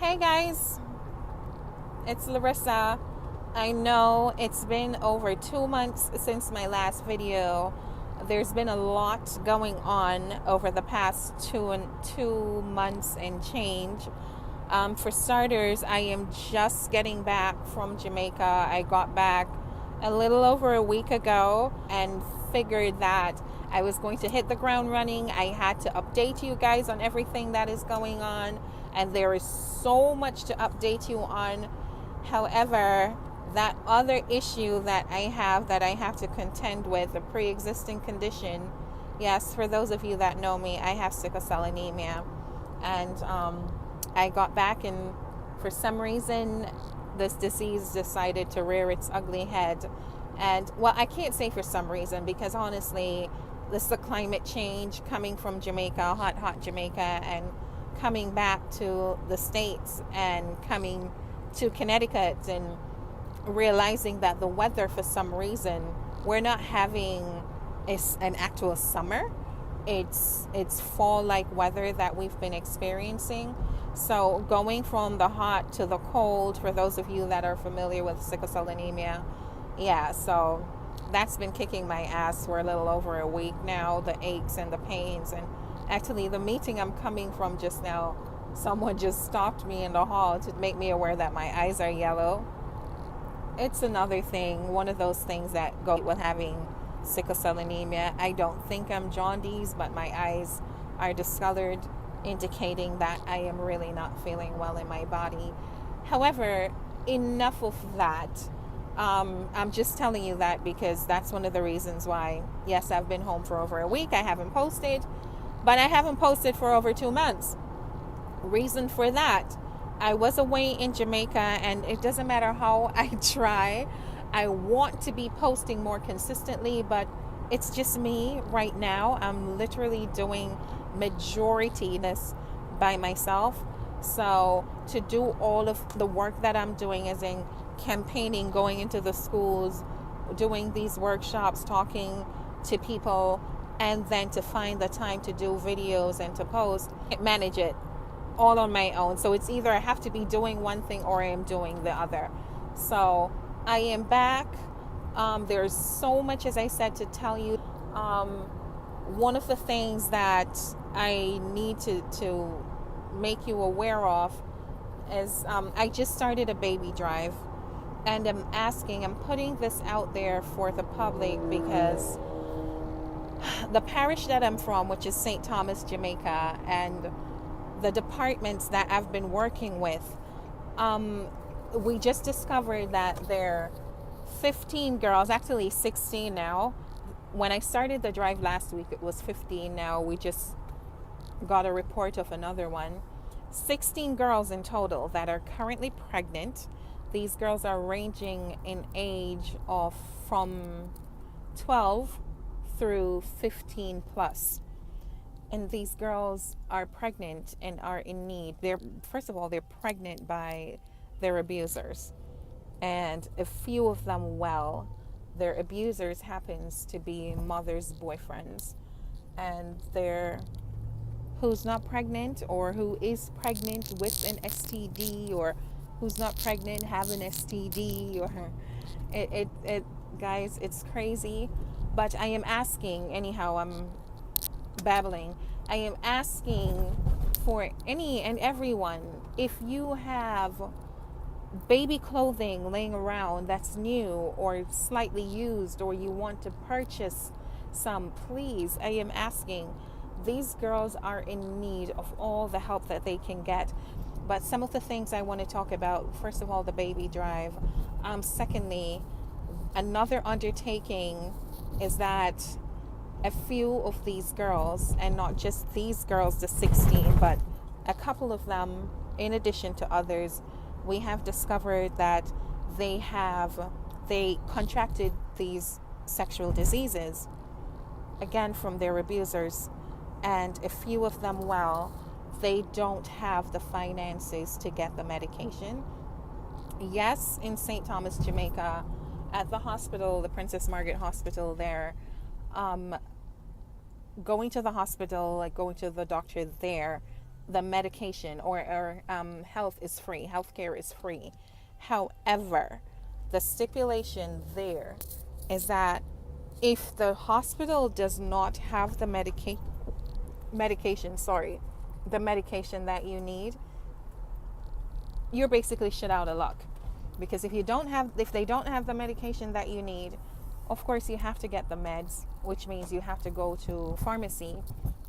Hey guys, it's Larissa. I know it's been over 2 months since my last video. There's been a lot going on over the past 2 months and change. For starters, I am just getting back from Jamaica. I got back a little over a week ago and figured that I was going to hit the ground running. I had to update you guys on everything that is going on, and there is so much to update you on. However, that other issue that I have to contend with, a pre-existing condition. Yes, for those of you that know me, I have sickle cell anemia, and I got back, and for some reason this disease decided to rear its ugly head. And well, I can't say for some reason, because honestly, this is the climate change coming from Jamaica, hot Jamaica, and coming back to the States and coming to Connecticut, and realizing that the weather, for some reason, we're not having an actual summer. It's fall like weather that we've been experiencing. So going from the hot to the cold, for those of you that are familiar with sickle cell anemia, yeah, so that's been kicking my ass for a little over a week now, the aches and the pains. And actually, the meeting I'm coming from just now, someone just stopped me in the hall to make me aware that my eyes are yellow. It's another thing, one of those things that go with having sickle cell anemia. I don't think I'm jaundiced, but my eyes are discolored, indicating that I am really not feeling well in my body. However, enough of that. I'm just telling you that because that's one of the reasons why, yes, I've been home for over a week. I haven't posted, but I haven't posted for over 2 months. Reason for that, I was away in Jamaica, and it doesn't matter how I try. I want to be posting more consistently, but it's just me right now. I'm literally doing majority this by myself. So to do all of the work that I'm doing, as in campaigning, going into the schools, doing these workshops, talking to people, and then to find the time to do videos and to post, manage it all on my own. So it's either I have to be doing one thing or I am doing the other. So I am back. There's so much, as I said, to tell you. One of the things that I need to make you aware of is I just started a baby drive, and I'm putting this out there for the public, because the parish that I'm from, which is St. Thomas, Jamaica, and the departments that I've been working with, we just discovered that there are 15 girls, actually 16 now. When I started the drive last week, it was 15. Now we just got a report of another one. 16 girls in total that are currently pregnant. These girls are ranging in age of from 12 through 15 plus. And these girls are pregnant and are in need. First of all, they're pregnant by their abusers, and a few of them, well, their abusers happens to be mothers' boyfriends, and they're who's not pregnant, or who is pregnant with an STD, or who's not pregnant have an STD, or it guys, it's crazy. But I am asking, anyhow, I'm babbling. I am asking for any and everyone, if you have baby clothing laying around that's new or slightly used, or you want to purchase some, please, I am asking. These girls are in need of all the help that they can get. But some of the things I want to talk about, first of all, the baby drive. Secondly, another undertaking is that a few of these girls, and not just these girls, the 16, but a couple of them, in addition to others, we have discovered that they contracted these sexual diseases, again, from their abusers. And a few of them, well, they don't have the finances to get the medication. Yes, in St. Thomas, Jamaica, at the hospital, the Princess Margaret Hospital there, going to the hospital, like going to the doctor there, the medication, or health is free, healthcare is free. However, the stipulation there is that if the hospital does not have the the medication that you need, you're basically shit out of luck. Because if they don't have the medication that you need, of course you have to get the meds, which means you have to go to pharmacy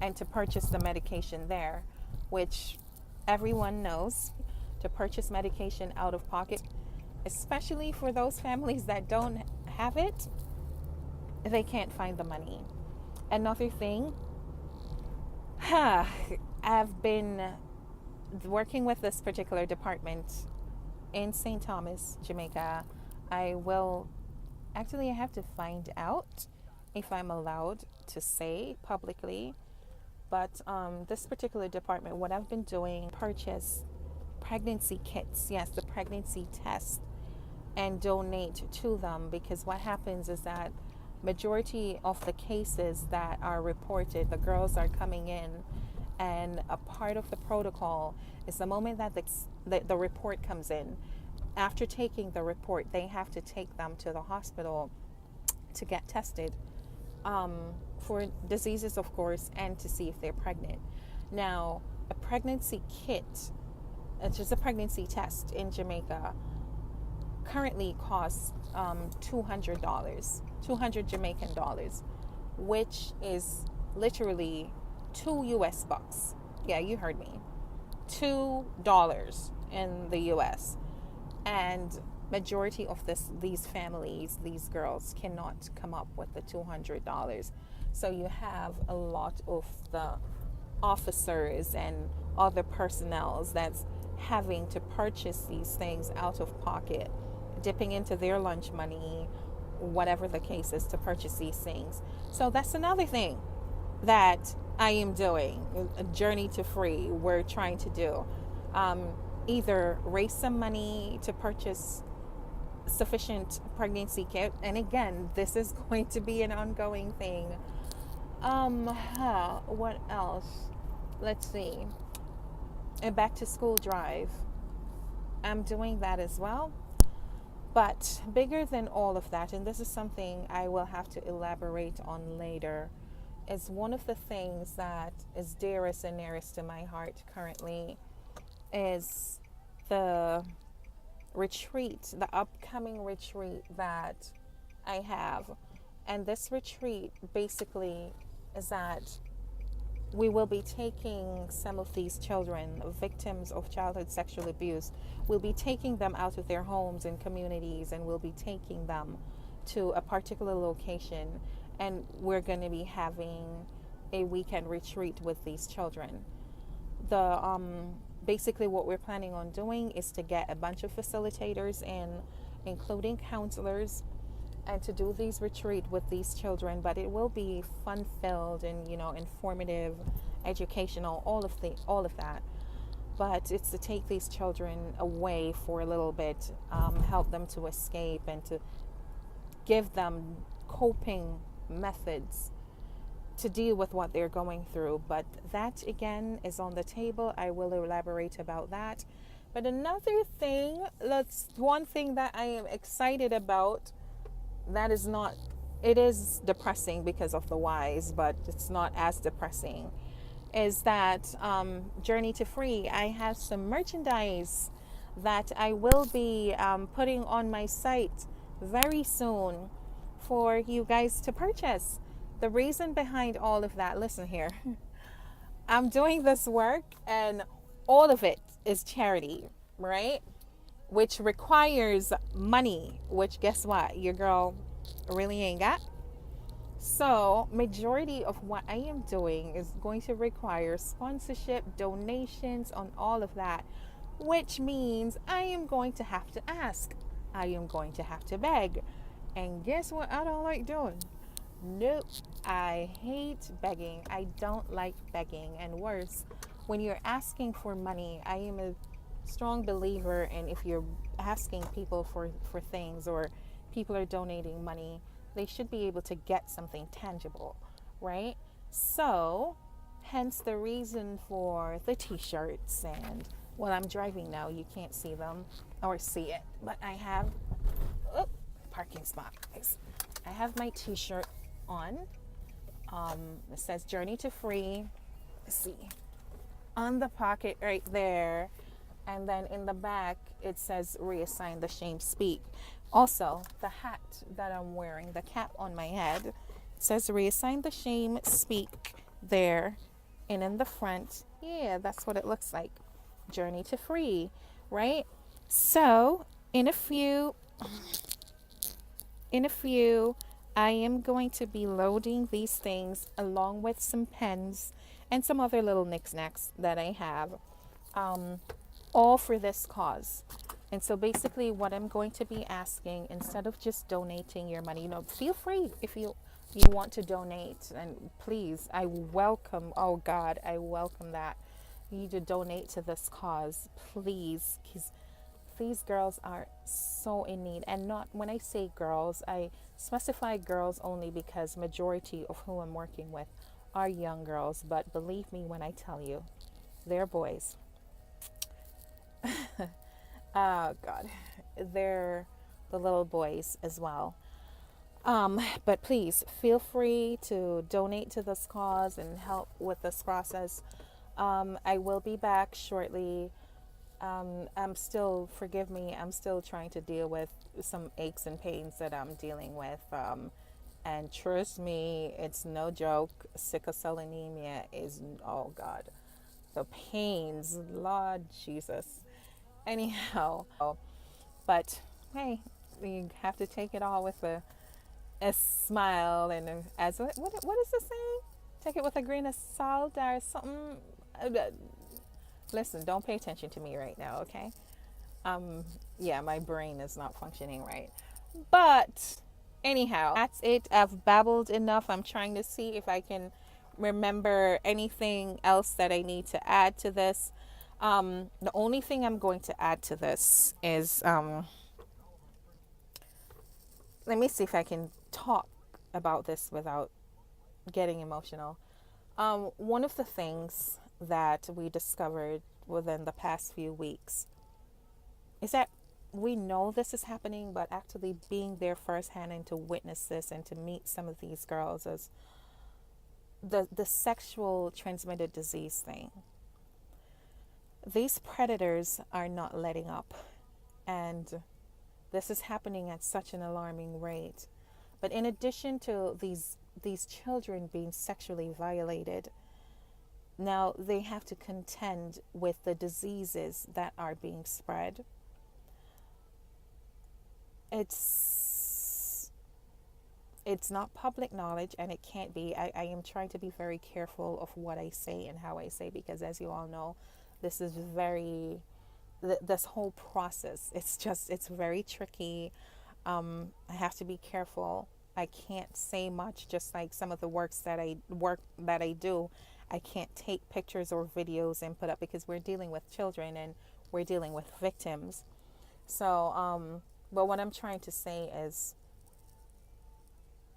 and to purchase the medication there, which everyone knows, to purchase medication out of pocket, especially for those families that don't have it, they can't find the money. Another thing, I've been working with this particular department in St. Thomas, Jamaica. I have to find out if I'm allowed to say publicly, but this particular department, what I've been doing, purchase pregnancy kits, yes, the pregnancy test, and donate to them, because what happens is that majority of the cases that are reported, the girls are coming in, and a part of the protocol is the moment that the report comes in. After taking the report, they have to take them to the hospital to get tested for diseases, of course, and to see if they're pregnant. Now, a pregnancy kit, it's just a pregnancy test in Jamaica, currently costs $200, 200 Jamaican dollars, which is literally $2 US. Yeah, you heard me. $2 in the US. And majority of these families, these girls, cannot come up with the $200. So you have a lot of the officers and other personnel that's having to purchase these things out of pocket, dipping into their lunch money, whatever the case is, to purchase these things. So that's another thing that I am doing, a journey to free. We're trying to do either raise some money to purchase sufficient pregnancy kit, and again, this is going to be an ongoing thing. What else? Let's see. A back to school drive. I'm doing that as well. But bigger than all of that, and this is something I will have to elaborate on later, is one of the things that is dearest and nearest to my heart currently is the retreat, the upcoming retreat that I have. And this retreat basically is that we will be taking some of these children, victims of childhood sexual abuse, we'll be taking them out of their homes and communities, and we'll be taking them to a particular location, and we're going to be having a weekend retreat with these children. Basically what we're planning on doing is to get a bunch of facilitators in, including counselors, and to do these retreat with these children. But it will be fun filled and informative, educational, all of that. But it's to take these children away for a little bit, help them to escape, and to give them coping methods to deal with what they're going through. But that again is on the table. I will elaborate about that. But another thing, that's one thing that I am excited about, that is not, it is depressing because of the whys, but it's not as depressing, is that Journey to Free, I have some merchandise that I will be putting on my site very soon for you guys to purchase. The reason behind all of that, listen here, I'm doing this work and all of it is charity, right? Which requires money, which guess what? Your girl really ain't got. So majority of what I am doing is going to require sponsorship, donations, on all of that, which means I am going to have to ask. I am going to have to beg. And guess what I don't like doing? Nope. I hate begging. I don't like begging. And worse, when you're asking for money, I am a strong believer in, if you're asking people for things, or people are donating money, they should be able to get something tangible, right? So Hence the reason for the t-shirts. And well, I'm driving now, you can't see them or see it, but I have parking spot, guys. I have my t-shirt on. It says Journey to Free. Let's see, on the pocket right there, and then in the back it says Reassign the Shame Speak. Also, the hat that I'm wearing, the cap on my head, it says Reassign the Shame Speak there. And in the front, yeah, that's what it looks like. Journey to Free, right? So in a few, I am going to be loading these things along with some pens and some other little knickknacks that I have, all for this cause. And so basically what I'm going to be asking, instead of just donating your money, feel free if you want to donate, and please, I welcome, oh God, I welcome that you to donate to this cause, please, because these girls are so in need. And not, when I say girls, I specify girls only because majority of who I'm working with are young girls, but believe me when I tell you, they're boys. Oh God, they're the little boys as well. But please feel free to donate to this cause and help with this process. I will be back shortly. I'm still, forgive me, I'm still trying to deal with some aches and pains that I'm dealing with. And trust me, it's no joke. Sickle cell anemia is, oh God, the pains, Lord Jesus. Anyhow, but hey, you have to take it all with a smile and as what is the saying? Take it with a grain of salt or something. Listen, don't pay attention to me right now, okay? Yeah, my brain is not functioning right. But anyhow, that's it. I've babbled enough. I'm trying to see if I can remember anything else that I need to add to this. The only thing I'm going to add to this is let me see if I can talk about this without getting emotional. One of the things that we discovered within the past few weeks is that we know this is happening, but actually being there firsthand and to witness this and to meet some of these girls is the sexual transmitted disease thing. These predators are not letting up, and this is happening at such an alarming rate. But in addition to these children being sexually violated, now they have to contend with the diseases that are being spread. It's not public knowledge, and it can't be. I am trying to be very careful of what I say and how I say, because as you all know, this is this whole process, it's very tricky. I have to be careful. I can't say much, just like some of the work that I do. I can't take pictures or videos and put up, because we're dealing with children and we're dealing with victims. So, but what I'm trying to say is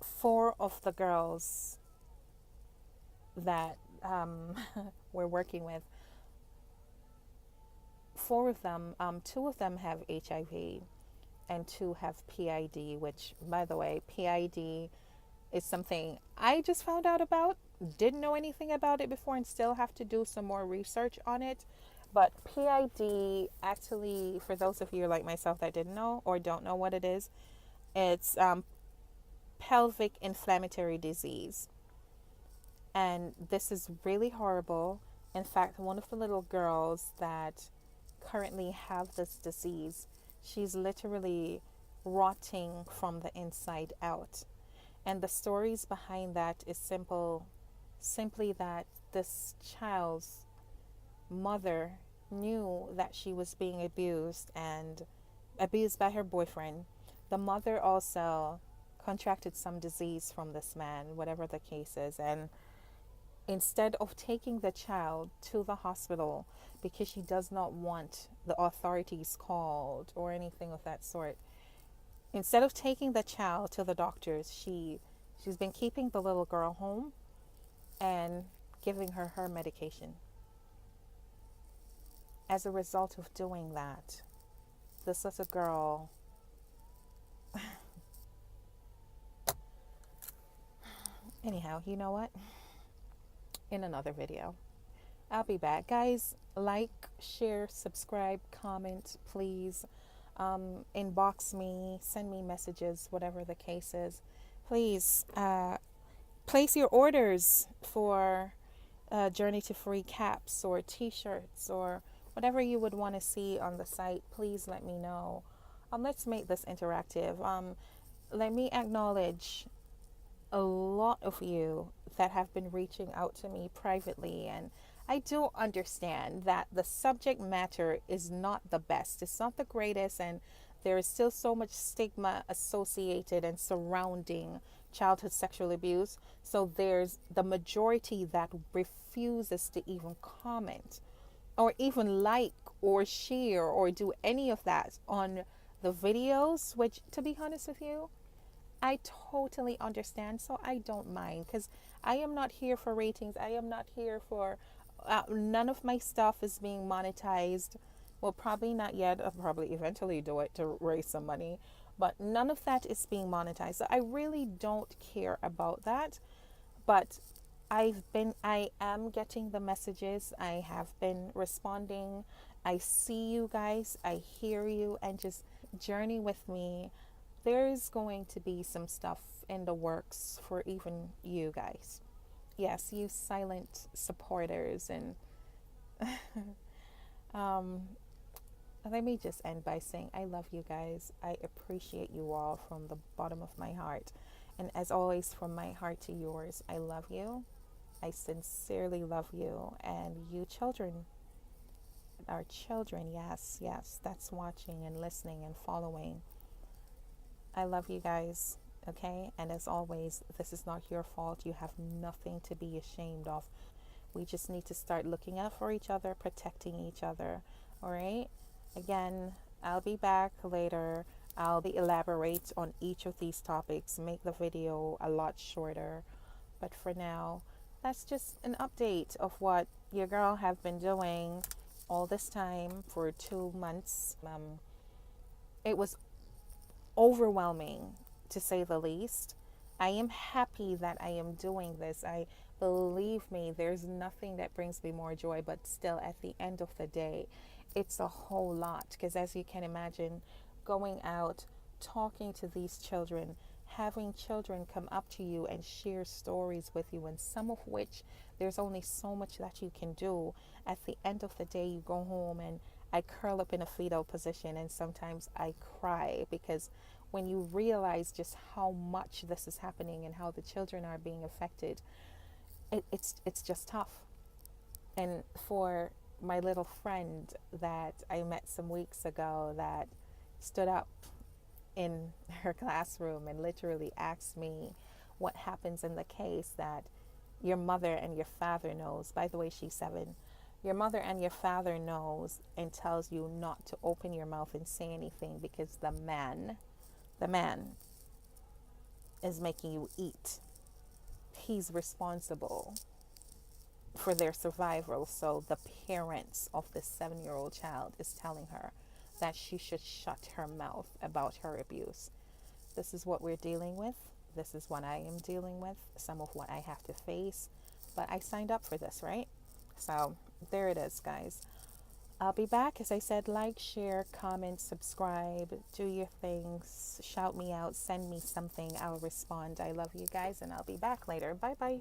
4 of the girls that we're working with, 4 of them, 2 of them have HIV and 2 have PID, which, by the way, PID is something I just found out about. Didn't know anything about it before and still have to do some more research on it. But PID, actually, for those of you like myself that didn't know or don't know what it is, it's pelvic inflammatory disease. And this is really horrible. In fact, one of the little girls that currently have this disease, she's literally rotting from the inside out. And the stories behind that is simply that this child's mother knew that she was being abused by her boyfriend. The mother also contracted some disease from this man, whatever the case is, and instead of taking the child to the hospital, because she does not want the authorities called or anything of that sort, instead of taking the child to the doctors, she's been keeping the little girl home and giving her medication. As a result of doing that, this little girl, anyhow, you know what? In another video, I'll be back. Guys, like, share, subscribe, comment, please. Inbox me, send me messages, whatever the case is. Please place your orders for Journey to Free caps or t-shirts or whatever you would want to see on the site. Please let me know. Let's make this interactive. Let me acknowledge a lot of you that have been reaching out to me privately, and I do understand that the subject matter is not the best, it's not the greatest, and there is still so much stigma associated and surrounding childhood sexual abuse. So there's the majority that refuses to even comment or even like or share or do any of that on the videos, which, to be honest with you, I totally understand. So I don't mind, because I am not here for ratings. I am not here for none of my stuff is being monetized. Well, probably not yet. I'll probably eventually do it to raise some money, but none of that is being monetized. So I really don't care about that. But I am getting the messages. I have been responding. I see you guys. I hear you, and just journey with me. There's going to be some stuff in the works for even you guys. Yes, you silent supporters. And let me just end by saying I love you guys. I appreciate you all from the bottom of my heart. And as always, from my heart to yours, I love you. I sincerely love you. And you children, our children, yes, that's watching and listening and following. I love you guys, okay? And as always, this is not your fault. You have nothing to be ashamed of. We just need to start looking out for each other, protecting each other, all right? Again, I'll be back later. I'll elaborate on each of these topics, make the video a lot shorter. But for now, that's just an update of what your girl have been doing all this time for 2 months. It was overwhelming, to say the least. I am happy that I am doing this. I believe me, there's nothing that brings me more joy, but still at the end of the day, it's a whole lot, because as you can imagine, going out, talking to these children, having children come up to you and share stories with you, and some of which there's only so much that you can do. At the end of the day, you go home and I curl up in a fetal position, and sometimes I cry, because when you realize just how much this is happening and how the children are being affected, it's just tough. And for my little friend that I met some weeks ago that stood up in her classroom and literally asked me what happens in the case that your mother and your father knows. By the way, she's 7. Your mother and your father knows and tells you not to open your mouth and say anything because the man is making you eat. He's responsible for their survival. So the parents of this 7-year-old child is telling her that she should shut her mouth about her abuse. This is what we're dealing with. This is what I am dealing with. Some of what I have to face. But I signed up for this, right? So there it is, guys. I'll be back. As I said, like, share, comment, subscribe, do your things, shout me out, send me something. I'll respond. I love you guys, and I'll be back later. Bye bye.